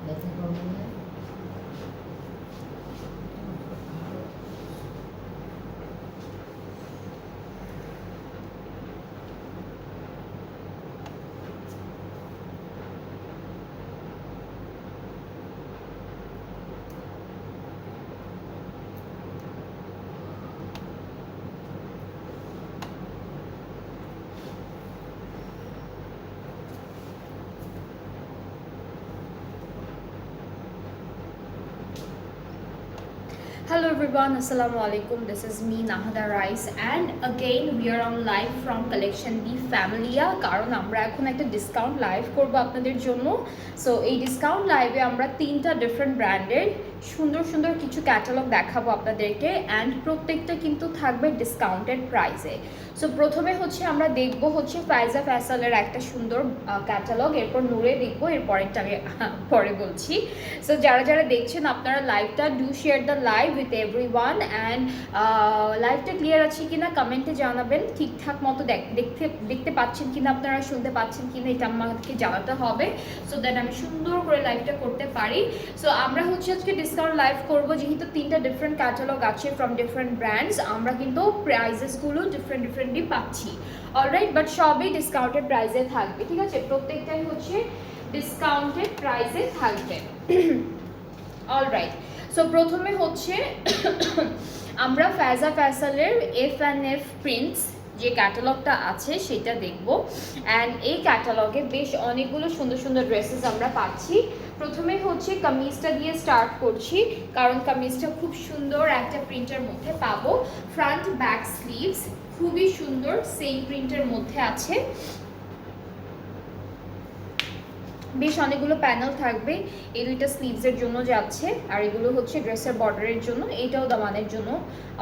ব্যথা করবে না। Hello everyone, Assalamu alaikum. This is me Nahada Rice and again we are on live from Collection B Familia কারণ আমরা এখন একটা ডিসকাউন্ট লাইভ করব আপনাদের জন্য। সো এই ডিসকাউন্ট লাইভে আমরা তিনটা ডিফারেন্ট ব্র্যান্ডের সুন্দর সুন্দর কিছু ক্যাটালগ দেখাবো আপনাদেরকে অ্যান্ড প্রত্যেকটা কিন্তু থাকবে ডিসকাউন্টেড প্রাইসে। সো প্রথমে হচ্ছে আমরা দেখব হচ্ছে ফাইজা ফ্যাসালের একটা সুন্দর ক্যাটালগ, এরপর নূরে দেখবো, এরপরেরটা আমি পরে বলছি। সো যারা যারা দেখছেন আপনারা লাইভটা do share the live with everyone and লাইভটা ক্লিয়ার আছে কিনা কমেন্টে জানাবেন, ঠিকঠাক মতো দেখতে পাচ্ছেন কিনা, আপনারা শুনতে পাচ্ছেন কিনা এটা আমাকে জানাতে হবে সো দ্যাট আমি সুন্দর করে লাইভটা করতে পারি। সো আমরা হচ্ছে আজকে ডিসকাউন্ট লাইভ করব, যেহেতু তিনটা ডিফারেন্ট ক্যাটালগ আছে ফ্রম ডিফারেন্ট ব্র্যান্ডস, আমরা কিন্তু প্রাইজেসগুলো ডিফারেন্টলি পাচ্ছি। অলরাইট, বাট সবই ডিসকাউন্টেড প্রাইসে থাকবে, ঠিক আছে? প্রত্যেকটাই হচ্ছে ডিসকাউন্টেড প্রাইসে থাকবে। অলরাইট, সো প্রথমে হচ্ছে আমরা ফায়জা ফ্যাসালের F&F প্রিন্টস যে ক্যাটালগটা আছে সেটা দেখব অ্যান্ড এই ক্যাটালগে বেশ অনেকগুলো সুন্দর সুন্দর ড্রেসেস আমরা পাচ্ছি। প্রথমে হচ্ছে কামিজটা দিয়ে স্টার্ট করছি কারণ কামিজটা খুব সুন্দর একটা প্রিন্টের মধ্যে পাবো, ফ্রন্ট ব্যাক স্লিভস খুবই সুন্দর সেম প্রিন্টের মধ্যে আছে, বেশ অনেকগুলো প্যানেল থাকবে। এই দুইটা স্লিভসের জন্য যাচ্ছে আর এগুলো হচ্ছে ড্রেসের বর্ডারের জন্য, এইটাও দামানের জন্য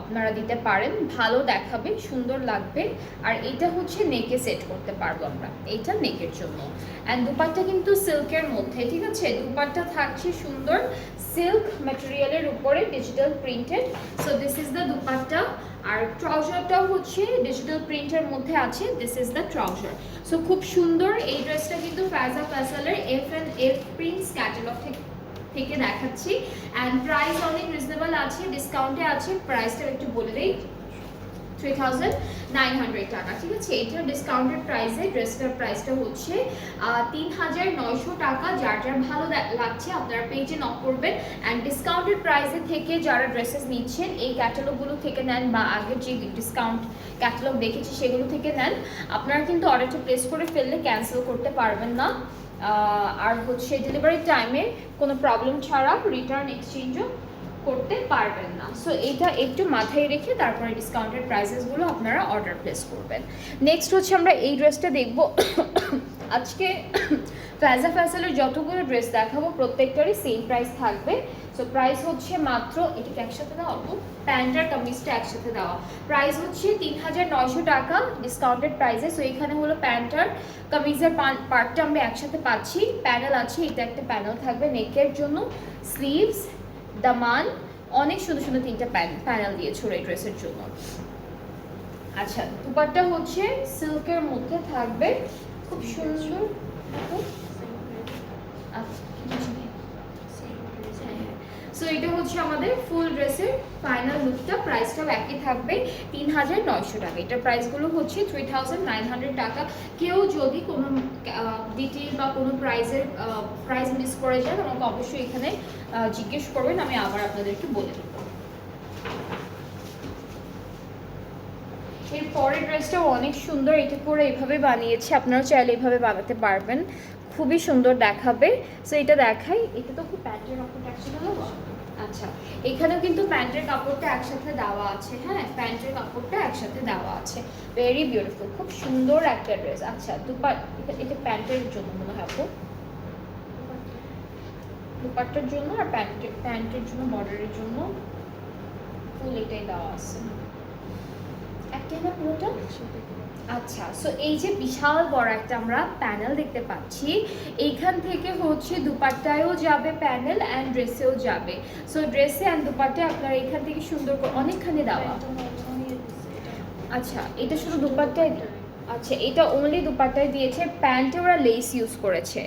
আপনারা দিতে পারেন, ভালো দেখাবে, সুন্দর লাগবে। আর এটা হচ্ছে নেকে সেট করতে পারবো আমরা, এইটা নেকের জন্য। অ্যান্ড দুপাট্টা কিন্তু সিল্কের মধ্যে, ঠিক আছে? দুপাট্টা থাকছে সুন্দর সিল্ক ম্যাটেরিয়ালের উপরে digital printed. So this is the dupatta আর ট্রাউজারটাও হচ্ছে ডিজিটাল প্রিন্টের মধ্যে আছে, this is the trouser. So খুব সুন্দর এই ড্রেসটা কিন্তু ফায়জা ফ্যাসালের F&F প্রিন্টস ক্যাটালগ থেকে দেখাচ্ছি অ্যান্ড প্রাইস অনেক রিজনেবল আছে, ডিসকাউন্টে আছে। প্রাইসটা একটু বলে দিই, 3900 টাকা, ঠিক আছে? এটার ডিসকাউন্টেড প্রাইসে ড্রেসটার প্রাইসটা হচ্ছে 3900 টাকা। যার যার ভালো লাগছে আপনারা পেজে নক করবেন অ্যান্ড ডিসকাউন্টেড প্রাইসে থেকে যারা ড্রেসেস নিচ্ছেন এই ক্যাটালগুলো থেকে নেন বা আগের যে ডিসকাউন্ট ক্যাটালগ দেখেছি সেগুলো থেকে নেন, আপনারা কিন্তু অর্ডারটা প্লেস করে ফেললে ক্যান্সেল করতে পারবেন না। আর হচ্ছে ডেলিভারি টাইমে কোনো প্রবলেম ছাড়া রিটার্ন এক্সচেঞ্জও করতে পারবেন না। সো এটা একটু মাথায় রেখে তারপরে ডিসকাউন্টেড প্রাইসেসগুলো আপনারা অর্ডার প্লেস করবেন। নেক্সট হচ্ছে আমরা এই ড্রেসটা দেখব। আজকে ফায়জা ফ্যাসালের যতগুলো ড্রেস দেখাবো প্রত্যেকটারই সেম প্রাইস থাকবে। সো প্রাইস হচ্ছে মাত্র, এটাকে একসাথে দেওয়া অল্প, প্যান্ট আর কামিজটা একসাথে দেওয়া, প্রাইস হচ্ছে 3900 টাকা ডিসকাউন্টেড প্রাইসে। সো এখানে হলো প্যান্ট আর কামিজের পার্টটা আমরা একসাথে পাচ্ছি, প্যানেল আছে, এটা একটা প্যানেল থাকবে নেকের জন্য, স্লিভস, দামান, অনেক সুন্দর সুন্দর তিনটা প্যানেল দিয়েছে এই ড্রেসের জন্য। আচ্ছা, দুপাট্টা হচ্ছে সিল্কের মধ্যে থাকবে, খুব সুন্দর। সো এটা হচ্ছে আমাদের ফুল ড্রেসের ফাইনাল লুকটা, প্রাইসটাও একই থাকবে 3900 টাকা। এটার প্রাইসগুলো হচ্ছে 3900 টাকা। কেউ যদি কোনো ডিটেল বা কোনো প্রাইস মিস করে যান আমাকে অবশ্যই এখানে জিজ্ঞেস করবেন, আমি আবার আপনাদেরকে বলে দেবো। এর পরের ড্রেসটাও অনেক সুন্দর, এটা করে এইভাবে বানিয়েছে, আপনারা চাইলে এইভাবে বানাতে পারবেন, খুবই সুন্দর দেখাবে। সো এটা দেখাই, এটা তো খুব প্যান্টের কাপড়টা একসাথে দেওয়া, আচ্ছা এখানেও কিন্তু প্যান্টের কাপড়টা একসাথে দেওয়া আছে, হ্যাঁ প্যান্টের কাপড়টা একসাথে দেওয়া আছে, ভেরি বিউটিফুল, খুব সুন্দর একটা ড্রেস। আচ্ছা এটা প্যান্টের জন্য মনে হয় আপু, দুপাট্টার জন্য আর প্যান্টের জন্য বর্ডারের জন্য ফুল এটাই দেওয়া আছে, একটাই না পুরোটা? আচ্ছা, সো এই যে বিশাল বড় একটা আমরা প্যানেল দেখতে পাচ্ছি, এইখান থেকে হচ্ছে দুপাট্টায়ও যাবে প্যানেল অ্যান্ড ড্রেসেও যাবে। সো ড্রেসে অ্যান্ড দুপাট্টায় আপনারা এখান থেকে সুন্দর করে অনেকখানি দেওয়া। আচ্ছা এটা শুধু দুপাট্টায়, আচ্ছা এটা অনলি দুপাট্টায় দিয়েছে, প্যান্টে ওরা লেস ইউজ করেছে,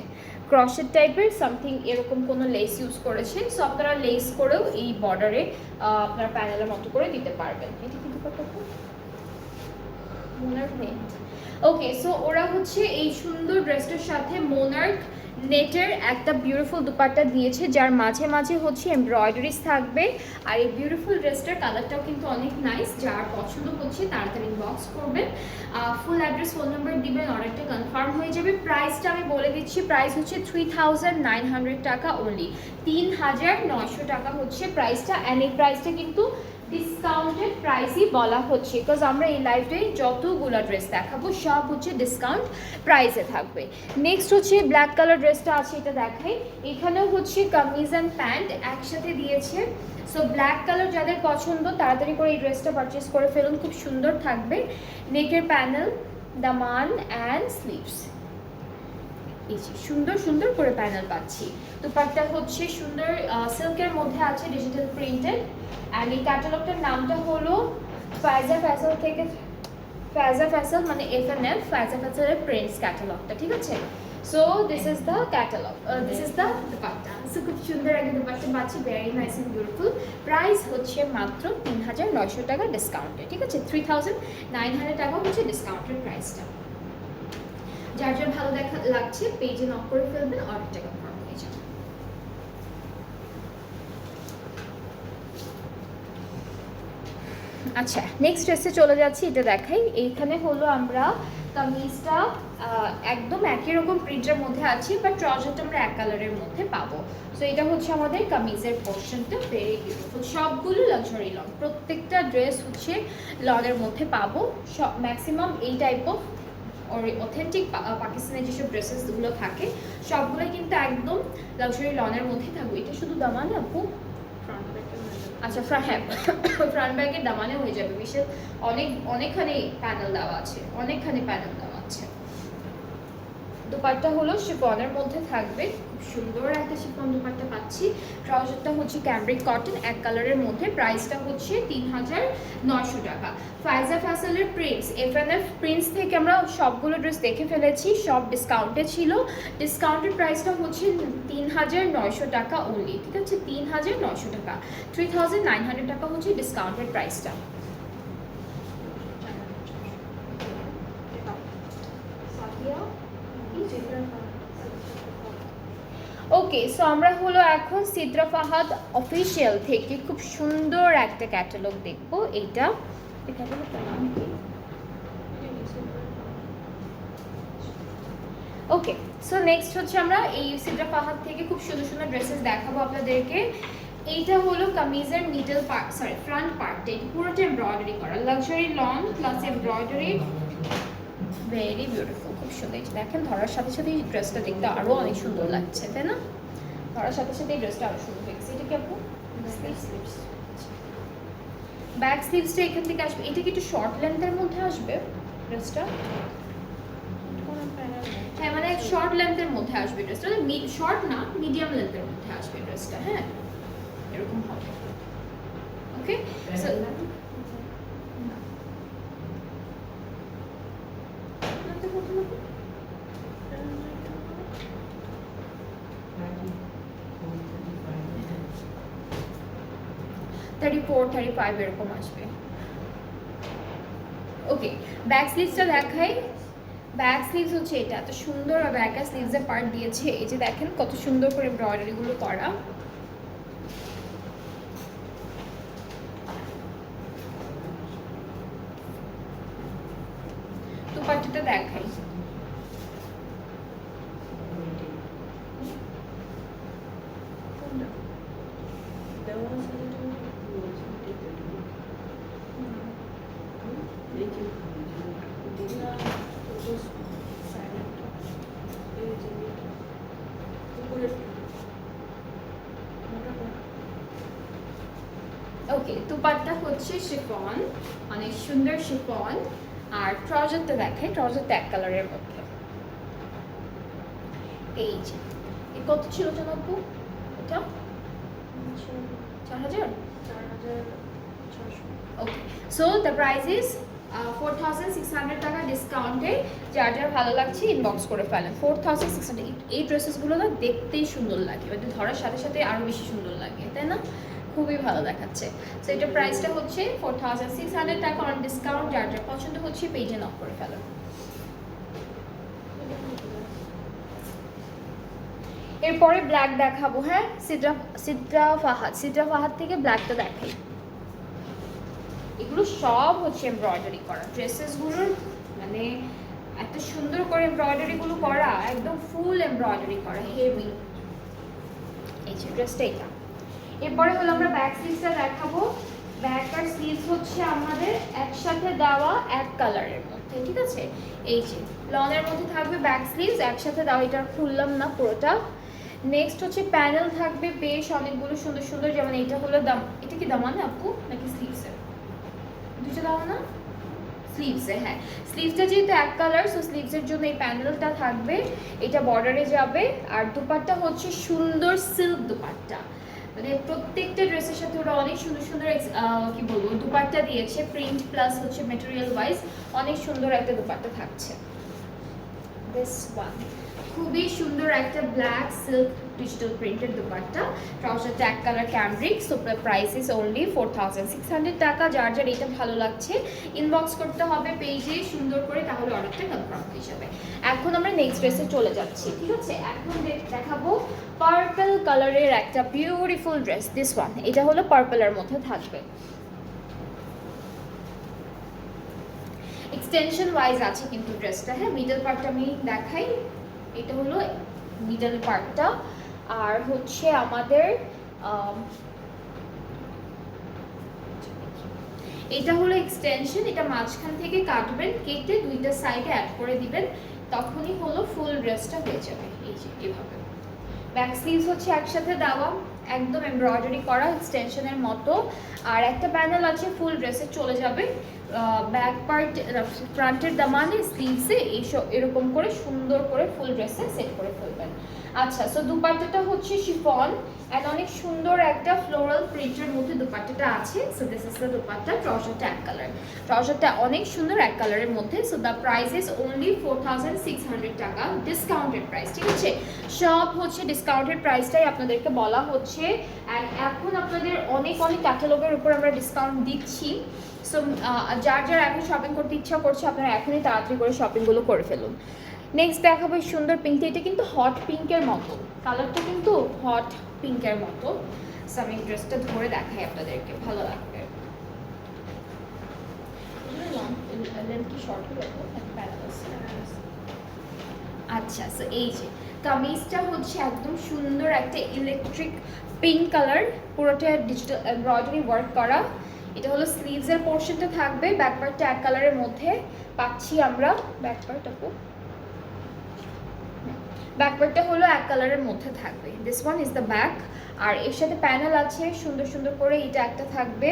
ক্রশেট টাইপের সামথিং এরকম কোনো লেস ইউজ করেছে। সো আপনারা লেস করেও এই বর্ডারে আপনার প্যানেলের মতো করে দিতে পারবেন। এটা কিন্তু কত মোনার্ক নেট। ওকে, সো ওরা হচ্ছে এই সুন্দর ড্রেসটার সাথে মোনার্ক নেটের একটা বিউটিফুল দুপাট্টা দিয়েছে, যার মাঝে মাঝে হচ্ছে এমব্রয়ডারিজ থাকবে। আর এই বিউটিফুল ড্রেসটার কালারটাও কিন্তু অনেক নাইস। যার পছন্দ হচ্ছে তাড়াতাড়ি ইনবক্স করবেন, ফুল অ্যাড্রেস ফোন নাম্বার দিবেন, অর্ডারটা কনফার্ম হয়ে যাবে। প্রাইসটা আমি বলে দিচ্ছি, প্রাইস হচ্ছে 3900 টাকা অনলি, 3900 টাকা হচ্ছে প্রাইসটা। অ্যান্ড এই প্রাইসটা কিন্তু ডিসকাউন্টেড প্রাইসই বলা হচ্ছে, বিকজ আমরা এই লাইভে যতগুলো ড্রেস দেখাবো সব হচ্ছে ডিসকাউন্ট প্রাইসে থাকবে। নেক্সট হচ্ছে ব্ল্যাক কালার ড্রেসটা আছে, এটা দেখাই। এখানেও হচ্ছে কামিজ অ্যান্ড প্যান্ট একসাথে দিয়েছে। সো ব্ল্যাক কালার যাদের পছন্দ তাড়াতাড়ি করে এই ড্রেসটা পারচেস করে ফেলুন, খুব সুন্দর থাকবে। নেকের প্যানেল, দামান অ্যান্ড স্লিভস, এই যে সুন্দর সুন্দর করে প্যানেল পাচ্ছি। দুপাট্টা হচ্ছে সুন্দর সিল্কের মধ্যে আছে, ডিজিটাল প্রিন্টেড। অ্যান্ড এই ক্যাটালগটার নামটা হলো ফায়জা ফ্যাশন থেকে, ফায়জা ফ্যাশন মানে FNF, ফায়জা ফ্যাশনের প্রিন্টস ক্যাটালগটা, ঠিক আছে। So this is the catalogue, this is the dupatta. So খুব সুন্দর একটা দুপাট্টা পাচ্ছি, very nice and beautiful. Price হচ্ছে মাত্র 3900 টাকা ডিসকাউন্টে, ঠিক আছে। 3900 টাকা হচ্ছে ডিসকাউন্টের প্রাইসটা। যার যার ভালো লাগছে পেজে নক করে ফেলবেন, অর্ডারটা কনফার্ম হয়ে যাবে। আচ্ছা, নেক্সট ড্রেসে চলে যাচ্ছি, এটা দেখাই। এইখানে হলো আমরা কামিজটা একদম একই রকম প্রিন্টের মধ্যে আছে, বাট ট্রাউজারটা আমরা এক কালারের মধ্যে পাবো। সো এটা হচ্ছে আমাদের কামিজের পোর্শনটা, ভেরি বিউটিফুল। সবগুলো লাক্সারি লন, প্রত্যেকটা ড্রেস হচ্ছে লনের মধ্যে পাবো। সব ম্যাক্সিমাম এই টাইপ অফ অথেন্টিক পাকিস্তানের যেসব ড্রেসেসগুলো থাকে সবগুলোই কিন্তু একদম লাক্সারি লনের মধ্যে থাকবে। এটা শুধু দামান আপু, আচ্ছা হ্যাঁ ফ্রন্ট ব্যাগের দামানে হয়ে যাবে। বিশেষ অনেকখানি প্যানেল দেওয়া আছে, অনেকখানি প্যানেল দেওয়া আছে। দুপাট্টা হলো শিফনের মধ্যে থাকবে, খুব সুন্দর একটা শিফন দুপাট্টা পাচ্ছি। ট্রাউজারটা হচ্ছে ক্যামব্রিক কটন এক কালারের মধ্যে, প্রাইসটা হচ্ছে 3900 টাকা। ফায়জা ফ্যাশনের প্রিন্টস, FNF প্রিন্টস থেকে আমরা সবগুলো ড্রেস দেখে ফেলেছি, সব ডিসকাউন্টে ছিল। ডিসকাউন্টের প্রাইসটা হচ্ছে 3900 টাকা অনলি, ঠিক আছে। 3900 টাকা, 3900 টাকা হচ্ছে ডিসকাউন্টের প্রাইসটা। ওকে, সো আমরা হলো এখন সিদ্রা ফাহাদ অফিসিয়াল থেকে খুব সুন্দর একটা ক্যাটালগ দেখবো। এইটা ক্যাটালগটার নাম কি? ওকে, সো নেক্সট হচ্ছে আমরা এই সিদ্রা ফাহাদ থেকে খুব সুন্দর সুন্দর ড্রেসেস দেখাবো আপনাদেরকে। এইটা হলো কামিজের মিডল পার্ট, সরি ফ্রন্ট পার্টটা, এটা পুরোটা এমব্রয়ডারি করা, luxury long plus embroidery, very beautiful, খুব সুন্দর। দেখেন ধরার সাথে সাথে এই ড্রেসটা দেখতে আরও অনেক সুন্দর লাগছে, তাই না? ধরার সাথে সাথে এই ড্রেসটা আরও সুন্দর লাগছে। এটা কি আপু ব্যাক স্লিভসটা এখান থেকে আসবে। এটা কি একটু শর্ট লেন্থের মধ্যে আসবে ড্রেসটা? হ্যাঁ, মানে শর্ট লেন্থের মধ্যে আসবে ড্রেসটা, শর্ট না মিডিয়াম লেন্থের মধ্যে আসবে ড্রেসটা, হ্যাঁ এরকম হবে। ওকে, সো 34-35 এরকম আসবে। ওকে, ব্যাক স্লিভসটা দেখাই। ব্যাক স্লিভস হচ্ছে এটা, এত সুন্দর ব্যাক স্লিভসের পার্ট দিয়েছে। এই যে দেখেন কত সুন্দর করে এমব্রয়ডারিগুলো করা। দুপাট্টাটা দেখাই। ওকে, দুপাট্টা হচ্ছে শিফন, অনেক সুন্দর শিফন। আর ট্রাউজারটা দেখাই, ট্রাউজারটা এক কালারের মধ্যে। এই যে কত ছিল জানাবো এটা? 4000। ওকে, সো দ্য প্রাইস ইজ 4600 টাকা ডিসকাউন্টে, যার যার ভালো লাগছে ইনবক্স করে ফেলেন। 4600, এই ড্রেসেসগুলো না দেখতেই সুন্দর লাগে, মানে ধরার সাথে সাথে আরও বেশি সুন্দর লাগে, তাই না? খুবই ভালো দেখাচ্ছে। সো এটার প্রাইসটা হচ্ছে 4600 টাকা অন ডিসকাউন্ট। যার যার পছন্দ হচ্ছে পেজে নক করে ফেলেন। এরপরে ব্ল্যাক দেখাবো। হ্যাঁ, সিদ্রা ফাহাদ থেকে ব্ল্যাকটা দেখাই। এগুলো সব হচ্ছে এমব্রয়ডারি করা ড্রেসেসগুলোর, মানে এত সুন্দর করে এমব্রয়ডারিগুলো করা, একদম ফুল এমব্রয়ডারি করা, হেভি। এই যে ড্রেসটা এটা। এরপরে হলো আমরা ব্যাক স্লিভসটা দেখাবো। ব্যাক আর স্লিভস হচ্ছে আমাদের একসাথে দেওয়া এক কালারের মধ্যে, ঠিক আছে? এই যে লনের মধ্যে থাকবে ব্যাক স্লিভস একসাথে দেওয়া, এটা খুললাম না পুরোটা। নেক্সট হচ্ছে প্যানেল থাকবে বেশ অনেকগুলো সুন্দর সুন্দর, যেমন এটা হলো এটা কি দামানে আপু নাকি স্লিভসে? দুটো দাও না স্লিভসে। হ্যাঁ, স্লিভসটা যেহেতু এক কালার, সো স্লিভসের জন্য এই প্যানেলটা থাকবে, এটা বর্ডারে যাবে। আর দুপাট্টা হচ্ছে সুন্দর সিল্ক দুপাট্টা, মানে প্রত্যেকটা ড্রেসের সাথে ওরা অনেক সুন্দর সুন্দর কি বলবো দুপাট্টা দিয়েছে, প্রিন্ট প্লাস হচ্ছে মেটেরিয়াল ওয়াইজ অনেক সুন্দর একটা দুপাট্টা থাকছে। দিস ওয়ান খুবই সুন্দর একটা black silk digital printed dupatta, ট্রাউজারটা এক colour cambric. So price is only 4600 টাকা। যার যার এটা ভালো লাগছে ইনবক্স করতে হবে পেজে সুন্দর করে, তাহলে অর্ডারটা কনফার্ম হয়ে যাবে। এখন আমরা নেক্সট ড্রেসে চলে যাচ্ছি, ঠিক আছে? এখন দেখাবো পার্পল কালারের একটা বিউটিফুল ড্রেস। দিস ওয়ান, এটা হলো পার্পলের মধ্যে থাকবে, এক্সটেনশন ওয়াইজ আছে কিন্তু ড্রেসটা। হ্যাঁ, মিডল পার্টটা আমি দেখাই, এটা হলো মিডল পার্টটা। আর হচ্ছে আমাদের এটা হলো এক্সটেনশন, এটা মাঝখান থেকে কাটবেন, কেটে দুইটা সাইডে অ্যাড করে দিবেন, তখনই হলো ফুল ড্রেসটা হয়ে যাবে। এই যে এভাবে ব্যাক স্লিভস হচ্ছে একসাথে দেওয়া, একদম এমব্রয়ডারি করা এক্সটেনশনের মতো। আর একটা প্যানেল আছে ফুল ড্রেসে চলে যাবে, ব্যাক পার্ট ফ্রন্টের দামানে স্লিভসে এরকম করে সুন্দর করে ফুল ড্রেসে সেট করে ফেলবেন। আচ্ছা, সো দুপাট্টাটা হচ্ছে শিফন অ্যান্ড অনেক সুন্দর একটা ফ্লোরাল প্রিন্টের মধ্যে দুপাট্টাটা আছে। So this is the dupatta, ট্রাউজারটা এক কালার, ট্রাউজারটা অনেক সুন্দর এক কালারের মধ্যে। So the price is only 4600 টাকা ডিসকাউন্টেড প্রাইস, ঠিক আছে? সব হচ্ছে ডিসকাউন্টেড প্রাইসটাই আপনাদেরকে বলা হচ্ছে। অ্যান্ড এখন আপনাদের অনেক অনেক ক্যাটালগের উপর আমরা ডিসকাউন্ট দিচ্ছি। সো যার যার এখন শপিং করতে ইচ্ছা করছে আপনারা এখনই তাড়াতাড়ি করে শপিংগুলো করে ফেলুন। নেক্সট দেখাবো এই সুন্দর পিঙ্কটা, এটা কিন্তু হট পিঙ্কের মতো, কালারটা কিন্তু হট পিঙ্কের মতো। সো আমি ড্রেসটা ধরে দেখাই আপনাদেরকে, ভালো লাগবে। আচ্ছা, সো এই যে কামিজটা হচ্ছে একদম সুন্দর একটা ইলেকট্রিক পিঙ্ক কালার, পুরোটা ডিজিটাল এমব্রয়ডারি ওয়ার্ক করা। এটা হলো স্লিভসের পোর্শনটা থাকবে, ব্যাক পার্টটা এক কালারের মধ্যে পাচ্ছি আমরা। ব্যাক পার্টটা হলো এক কালারের মধ্যে থাকবে, this one is the back. আর এর সাথে প্যানেল আছে সুন্দর সুন্দর করে, এটা একটা থাকবে।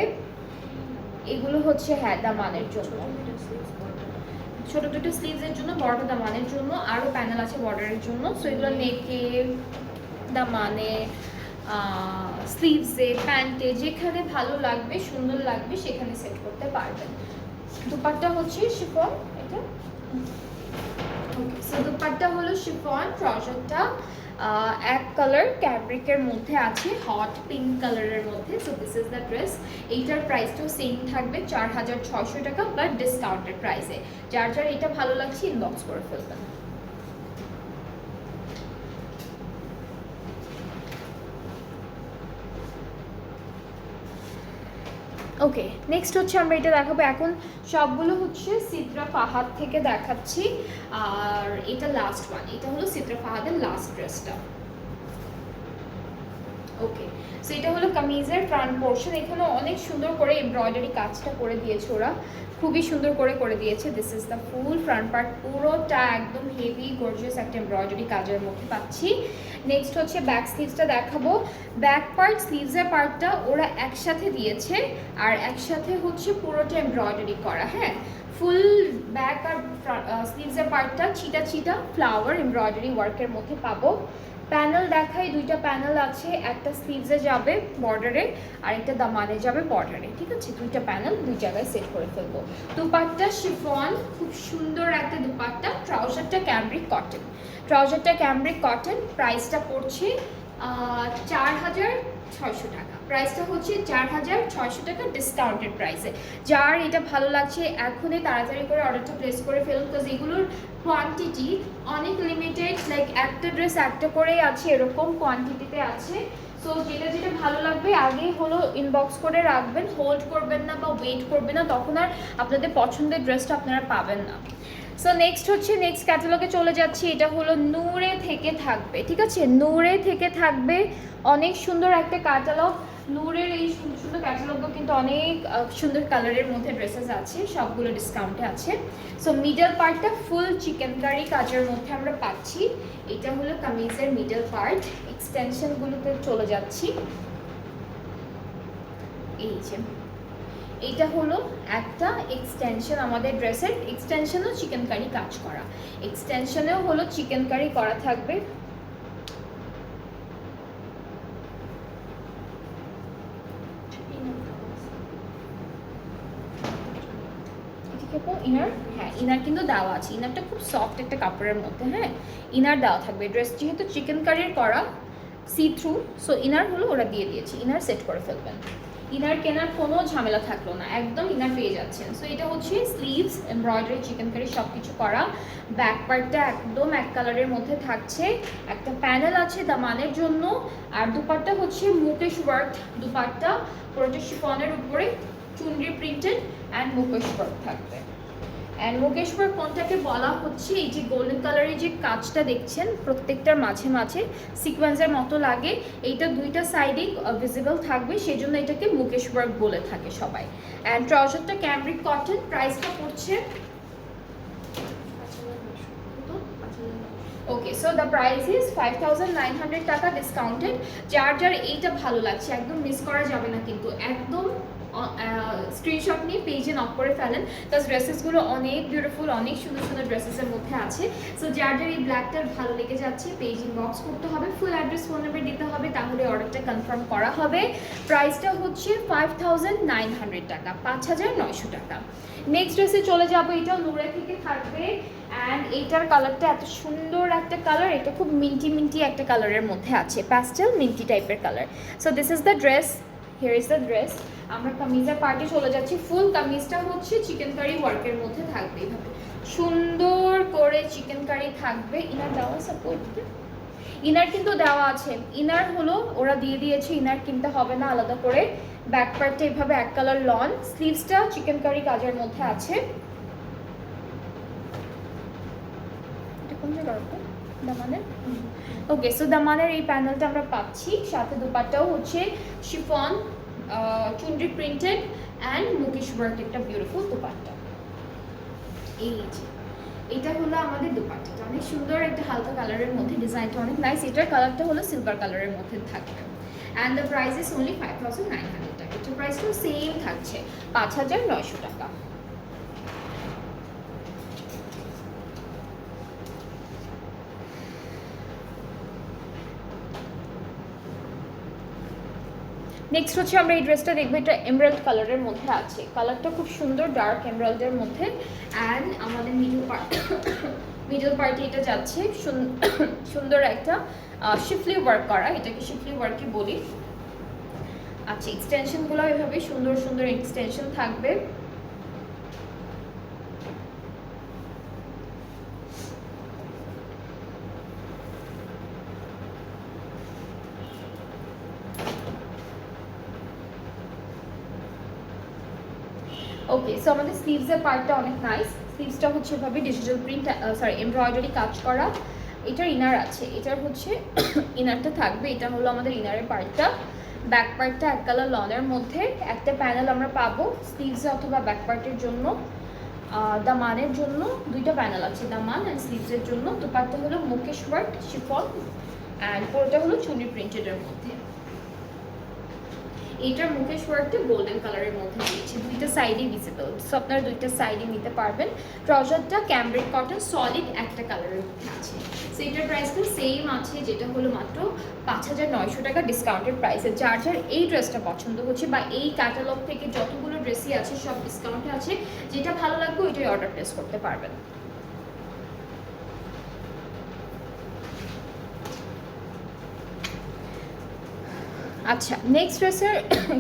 এগুলো হচ্ছে হ্যাঁ দামানের জন্য, ছোট দুটো স্লিভসের জন্য, বড় দামানের জন্য, আরও প্যানেল আছে বর্ডারের জন্য। সো এগুলো নেকে, দামানে, স্লিভসে, প্যান্টে, যেখানে ভালো লাগবে সুন্দর লাগবে সেখানে সেট করতে পারবেন। দুপাট্টা হচ্ছে শিফন, এটা ওকে। সো দুপাট্টা হলো শিফন, ট্রাউজারটা এক কালার ক্যাব্রিকের মধ্যে আছে, হট পিঙ্ক কালারের মধ্যে। So this is the dress. এইটার প্রাইসটাও সেম থাকবে 4600 টাকা, বাট ডিসকাউন্টেড প্রাইসে। যার যার এটা ভালো লাগছে ইনবক্স করে ফেলবেন। ওকে, নেক্সট হচ্ছে আমরা এটা দেখাবো। এখন সবগুলো হচ্ছে সিদ্রা ফাহাদ থেকে দেখাচ্ছি, আর এটা লাস্ট ওয়ান, এটা হলো সিদ্রা ফাহাদের লাস্ট ড্রেসটা। ওকে, সো এটা হলো কামিজের ফ্রন্ট পোর্শন, এখানে অনেক সুন্দর করে এমব্রয়ডারি কাজটা করে দিয়েছে ওরা, খুবই সুন্দর করে দিয়েছে। This is the full front part, পুরোটা একদম হেভি গর্জিয়াস একটা এমব্রয়ডারি কাজের মধ্যে পাচ্ছি। নেক্সট হচ্ছে ব্যাক স্লিভসটা দেখাবো। ব্যাক পার্ট স্লিভসের পার্টটা ওরা একসাথে দিয়েছে, আর একসাথে হচ্ছে পুরোটা এমব্রয়ডারি করা। হ্যাঁ, ফুল ব্যাক আর স্লিভসের পার্টটা ছিটা ছিটা ফ্লাওয়ার এমব্রয়ডারি ওয়ার্কের মধ্যে পাবো। প্যানেল দেখাই, দুইটা প্যানেল আছে, একটা স্লিভসে যাবে বর্ডারে আর একটা দামানে যাবে বর্ডারে, ঠিক আছে? দুইটা প্যানেল দুই জায়গায় সেট করে ফেলবো। দুপাট্টা শিফন, খুব সুন্দর একটা দুপাট্টা। ট্রাউজারটা ক্যামব্রিক কটন, ট্রাউজারটা ক্যামব্রিক কটন। প্রাইসটা পড়ছে 4,600 টাকা। প্রাইসটা হচ্ছে 4,600 টাকা ডিসকাউন্টেড প্রাইসে। যার এটা ভালো লাগছে এখনই তাড়াতাড়ি করে অর্ডারটা প্লেস করে ফেলুন, বিকজ এগুলোর কোয়ান্টিটি অনেক লিমিটেড, লাইক একটা ড্রেস একটা করেই আছে, এরকম কোয়ান্টিটিতে আছে। সো যেটা যেটা ভালো লাগবে আগে হলো ইনবক্স করে রাখবেন, হোল্ড করবেন না বা ওয়েট করবেন না, তখন আর আপনাদের পছন্দের ড্রেসটা আপনারা পাবেন না। সো নেক্সট হচ্ছে, নেক্সট ক্যাটালগে চলে যাচ্ছি। এটা হলো নূরে থেকে থাকবে, ঠিক আছে? নূরে থেকে থাকবে, অনেক সুন্দর একটা ক্যাটালগ। নূরের এই সুন্দর সুন্দর ক্যাটালগও কিন্তু অনেক সুন্দর কালারের মধ্যে ড্রেসেস আছে, সবগুলো ডিসকাউন্টে আছে। সো মিডল পার্টটা ফুল চিকেন কারি কাজের মধ্যে আমরা পাচ্ছি। এটা হলো কামিজের মিডল পার্ট। এক্সটেনশনগুলোতে চলে যাচ্ছি। এই যে এটা হলো একটা এক্সটেনশন, আমাদের ড্রেসের এক্সটেনশনও চিকেন কারি কাজ করা, এক্সটেনশনেও হলো চিকেন কারি করা থাকবে। ইনার, হ্যাঁ ইনার কিন্তু দেওয়া আছে। ইনারটা খুব সফট একটা কাপড়ের মধ্যে, হ্যাঁ ইনার দেওয়া থাকবে। ড্রেস যেহেতু চিকেন কারির করা, সি থ্রু, সো ইনার হলো ওরা দিয়ে দিয়েছে, ইনার সেট করে ফেলবেন। ইনার কেনার কোনো ঝামেলা থাকলো না, একদম ইনার পেয়ে যাচ্ছেন। সো এটা হচ্ছে স্লিভস, এমব্রয়ডারি, চিকেন কারি সব কিছু করা। ব্যাক পার্টটা একদম এক কালারের মধ্যে থাকছে, একটা প্যানেল আছে দামানের জন্য। আর দুপাট্টা হচ্ছে মুকেশ ওয়ার্ক দুপাট্টা, পুরোটা শিফনের উপরে চুনরি প্রিন্টেড অ্যান্ড মুকেশ ওয়ার্ক থাকবে। অ্যান্ড মুকেশ ওয়ার্ক কোনটাকে বলা হচ্ছে, এই যে গোল্ডেন কালারের যে কাজটা দেখছেন প্রত্যেকটার মাঝে মাঝে সিকোয়েন্সের মতো লাগে, এইটা দুইটা সাইডেই ভিজিবল থাকবে, সেই জন্য এটাকে মুকেশ ওয়ার্ক বলে থাকে সবাই। অ্যান্ড ট্রাউজারটা ক্যামব্রিক কটন। প্রাইসটা পড়ছে, okay so the price is 5,900 টাকা ডিসকাউন্টেড। যার যার এইটা ভালো লাগছে একদম মিস করা যাবে না, কিন্তু একদম স্ক্রিনশট নিয়ে পেজে নক করে ফেলেন, বিকজ ড্রেসেসগুলো অনেক বিউটিফুল, অনেক সুন্দর সুন্দর ড্রেসেসের মধ্যে আছে। সো যার যার এই ব্ল্যাকটার ভালো লেগে যাচ্ছে পেজ ইনবক্স করতে হবে, ফুল অ্যাড্রেস ফোন নাম্বার দিতে হবে, তাহলে অর্ডারটা কনফার্ম করা হবে। প্রাইসটা হচ্ছে 5,900 টাকা, 5,900 টাকা। নেক্সট ড্রেসে চলে যাবো, এটাও নূরে থেকে থাকবে। অ্যান্ড এইটার কালারটা এত সুন্দর একটা কালার, এটা খুব মিন্টি মিন্টি একটা কালারের মধ্যে আছে, প্যাস্টেল মিন্টি টাইপের colour. So this is the dress, here is the dress. আমরা কামিজের পার্টে চলে যাচ্ছি। ফুল কামিজটা হচ্ছে চিকেন কারি ওয়ার্কের মধ্যে থাকবে, এইভাবে সুন্দর করে চিকেন কারি থাকবে। ইনার দেওয়া সাপোর্ট, ইনার কিন্তু দেওয়া আছে, ইনার হলো ওরা দিয়ে দিয়েছে, ইনার কিনতে হবে না আলাদা করে। ব্যাক পার্টটা এভাবে এক কালার লন, স্লিভসটা চিকেন কারি কাজের মধ্যে আছে। দামানের, ওকে সো দামানের এই প্যানেলটা আমরা পাচ্ছি, সাথে দুপাট্টাও হচ্ছে chiffon chunri printed and mukaish work, একটা বিউটিফুল দুপাট্টা। এই যে এটা হলো আমাদের দুপাট্টাটা, অনেক সুন্দর একটা হালকা কালারের মধ্যে, ডিজাইনটা অনেক নাইস। এটার কালারটা হলো সিলভার কালারের মধ্যে থাকবে। And the price is only 5,900 টাকা। এটার প্রাইসটাও সেম থাকছে, 5,900 টাকা। নেক্সট হচ্ছে আমরা এই ড্রেসটা দেখবো, এটা এমরাল্ড কালারের মধ্যে আছে, কালারটা খুব সুন্দর ডার্ক এমরাল্ডের মধ্যে। অ্যান্ড আমাদের মিডল পার্টে এটা যাচ্ছে সুন্দর একটা শিফলি ওয়ার্ক করা, এটাকে শিফলি ওয়ার্কই বলি। আচ্ছা এক্সটেনশনগুলো এভাবে সুন্দর সুন্দর এক্সটেনশন থাকবে। ওকে সো আমাদের স্লিভসের পার্টটা অনেক নাইস, স্লিভসটা হচ্ছে এভাবে ডিজিটাল প্রিন্ট, সরি এমব্রয়ডারি কাজ করা। এটার ইনার আছে, এটার হচ্ছে ইনারটা থাকবে, এটা হলো আমাদের ইনারের পার্টটা। ব্যাক পার্টটা এক কালার লনের মধ্যে, একটা প্যানেল আমরা পাবো স্লিভসে অথবা ব্যাক পার্টের জন্য। দামানের জন্য দুইটা প্যানেল আছে, দামান অ্যান্ড স্লিভসের জন্য। দুপাট্টা হলো মুকেশ ওয়ার্ক শিফন অ্যান্ড পুরোটা হলো চুনি প্রিন্টেডের মধ্যে। এইটার মুখেশ ওয়ার্কটা গোল্ডেন কালারের মধ্যে দিয়েছি, দুইটা সাইডই ভিজিবল, সো আপনারা দুইটা সাইডে নিতে পারবেন। ট্রাউজারটা ক্যামব্রিক কটন সলিড একটা কালারের মধ্যে আছে। সো এটার প্রাইসটা সেম আছে, যেটা হলো মাত্র 5,900 টাকা ডিসকাউন্টেড প্রাইসে। যার যার এই ড্রেসটা পছন্দ হচ্ছে বা এই ক্যাটালগ থেকে যতগুলো ড্রেসই আছে সব ডিসকাউন্টে আছে, যেটা ভালো লাগবে ওইটাই অর্ডার প্লেস করতে পারবেন। আচ্ছা, নেক্সট ড্রেসের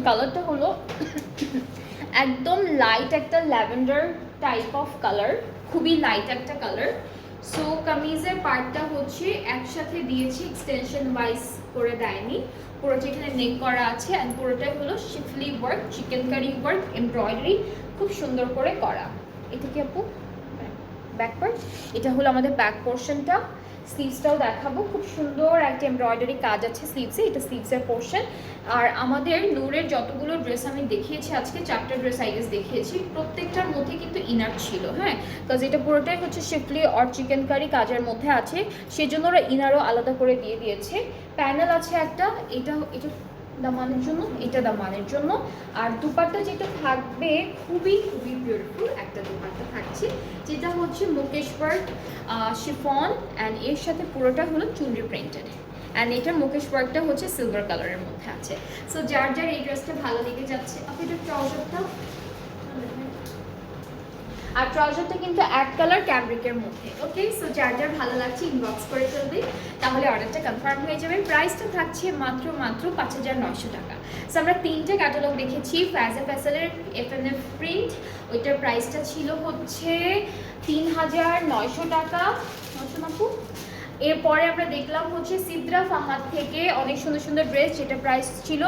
কালারটা হলো একদম লাইট একটা ল্যাভেন্ডার টাইপ অফ কালার, খুবই লাইট একটা কালার। সো কামিজের পার্টটা হচ্ছে একসাথে দিয়েছি, এক্সটেনশন ওয়াইজ করে দেয়নি, পুরোটা এখানে নেক করা আছে অ্যান্ড পুরোটাই হলো শিফলি work, chikankari work, embroidery খুব সুন্দর করে করা। এটা কি আপু ব্যাক পার্ট? এটা হলো আমাদের ব্যাক পোর্শনটা। স্লিভসটাও দেখাবো, খুব সুন্দর একটা এমব্রয়ডারি কাজ আছে স্লিভসে, এটা স্লিভসের পোর্শন। আর আমাদের নূরের যতগুলো ড্রেস আমি দেখিয়েছি আজকে, 4টা ড্রেস আইগেস দেখিয়েছি, প্রত্যেকটার মধ্যে কিন্তু ইনার ছিল, হ্যাঁ, কাজ এটা পুরোটাই হচ্ছে শিফলি অর চিকেন কারি কাজের মধ্যে আছে, সেজন্য ওরা ইনারও আলাদা করে দিয়ে দিয়েছে। প্যানেল আছে একটা, এটা দামানের জন্য, এটা দামানের জন্য। আর দুপাট্টা যেটা থাকবে খুবই খুবই বিউটিফুল একটা দুপাট্টা থাকছে, যেটা হচ্ছে মুকেশ ওয়ার্ক শিফন অ্যান্ড এর সাথে পুরোটা হলো চুনরি প্রিন্টেড অ্যান্ড এটার মুকেশ ওয়ার্কটা হচ্ছে সিলভার কালারের মধ্যে আছে। সো যার যার এই ড্রেসটা ভালো লেগে যাচ্ছে, আপনি এটা ট্রাউজারটা, আর ট্রাউজারটা কিন্তু এক কালার ক্যামব্রিকের মধ্যে। ওকে, সো যার যার ভালো লাগছে ইনবক্স করে ফেলবে, তাহলে অর্ডারটা কনফার্ম হয়ে যাবে। প্রাইসটা থাকছে মাত্র 5,900 টাকা। সো আমরা 3টে ক্যাটালগ দেখেছি, ফ্যাজা ফ্যাসালের FNF প্রিন্ট, ওইটার প্রাইসটা ছিল হচ্ছে 3,900 টাকা। আপু এরপরে আমরা দেখলাম হচ্ছে সিদ্রা ফাহাদ থেকে অনেক সুন্দর সুন্দর ড্রেস, যেটা প্রাইস ছিল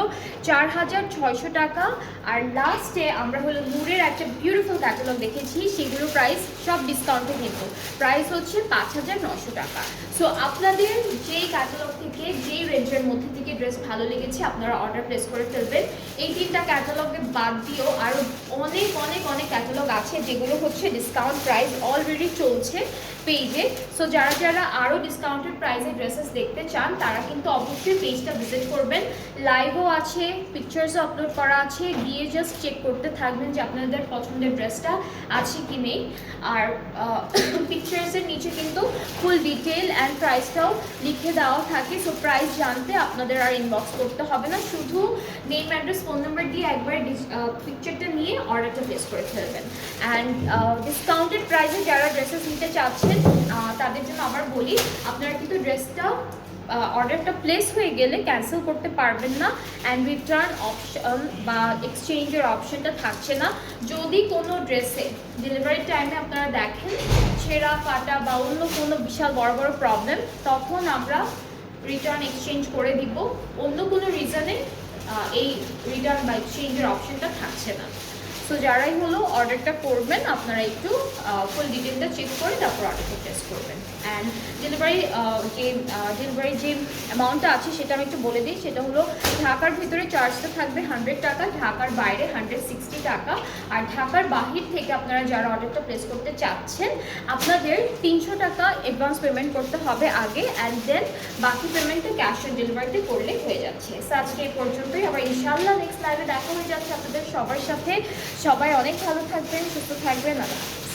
4,600 টাকা। আর লাস্টে আমরা হলো নূরের একটা বিউটিফুল ক্যাটালগ দেখেছি, সেগুলো প্রাইস সব ডিসকাউন্টে কিন্তু প্রাইস হচ্ছে 5,900 টাকা। সো আপনাদের যেই ক্যাটালগ থেকে যেই রেঞ্জের মধ্যে থেকে ড্রেস ভালো লেগেছে আপনারা অর্ডার প্লেস করে ফেলবেন। এই 3টা ক্যাটালগে বাদ দিয়েও আরও অনেক অনেক অনেক ক্যাটালগ আছে, যেগুলো হচ্ছে ডিসকাউন্ট প্রাইস অলরেডি চলছে পেজে। সো যারা যারা আরও ডিসকাউন্টেড প্রাইসে ড্রেসেস দেখতে চান তারা কিন্তু অবশ্যই পেজটা ভিজিট করবেন। লাইভও আছে, পিকচার্সও আপলোড করা আছে, গিয়ে জাস্ট চেক করতে থাকবেন যে আপনাদের পছন্দের ড্রেসটা আছে কি নেই। আর পিকচার্সের নিচে কিন্তু ফুল ডিটেল অ্যান্ড প্রাইসটাও লিখে দেওয়া থাকে। সো প্রাইস জানতে আপনাদের আর ইনবক্স করতে হবে না, শুধু নেম অ্যাড্রেস ফোন নাম্বার দিয়ে একবার পিকচারটা নিয়ে অর্ডারটা প্লেস করে ফেলবেন। অ্যান্ড ডিসকাউন্টেড প্রাইসে যারা ড্রেসেস নিতে চাচ্ছেন তাদের জন্য আবার বলি, আপনারা কিন্তু ড্রেসটা অর্ডারটা প্লেস হয়ে গেলে ক্যান্সেল করতে পারবেন না, অ্যান্ড রিটার্ন অপশন বা এক্সচেঞ্জের অপশনটা থাকছে না। যদি কোনো ড্রেসে ডেলিভারি টাইমে আপনারা দেখেন ছেঁড়া ফাটা বা অন্য কোনো বিশাল বড় বড় প্রবলেম, তখন আমরা রিটার্ন এক্সচেঞ্জ করে দিব। অন্য কোনো রিজনে এই রিটার্ন বা এক্সচেঞ্জের অপশনটা থাকছে না। সো যারাই হলো অর্ডারটা করবেন আপনারা একটু ফুল ডিটেলটা চেক করে তারপর অর্ডারটা প্লেস করবেন। অ্যান্ড ডেলিভারি যে অ্যামাউন্টটা আছে সেটা আমি একটু বলে দিই, সেটা হলো ঢাকার ভিতরে চার্জটা থাকবে 100 টাকা, ঢাকার বাইরে 160 টাকা। আর ঢাকার বাহির থেকে আপনারা যারা অর্ডারটা প্লেস করতে চাচ্ছেন আপনাদের 300 টাকা অ্যাডভান্স পেমেন্ট করতে হবে আগে, অ্যান্ড দেন বাকি পেমেন্টটা ক্যাশ অন ডেলিভারিতে করলে হয়ে যাচ্ছে। সো আজকে এই পর্যন্তই, আবার ইনশাআল্লাহ নেক্সট লাইভে দেখা হয়ে যাচ্ছে আপনাদের সবার সাথে। সবাই অনেক ভালো থাকবেন, সুস্থ থাকবেন। আল্লাহ।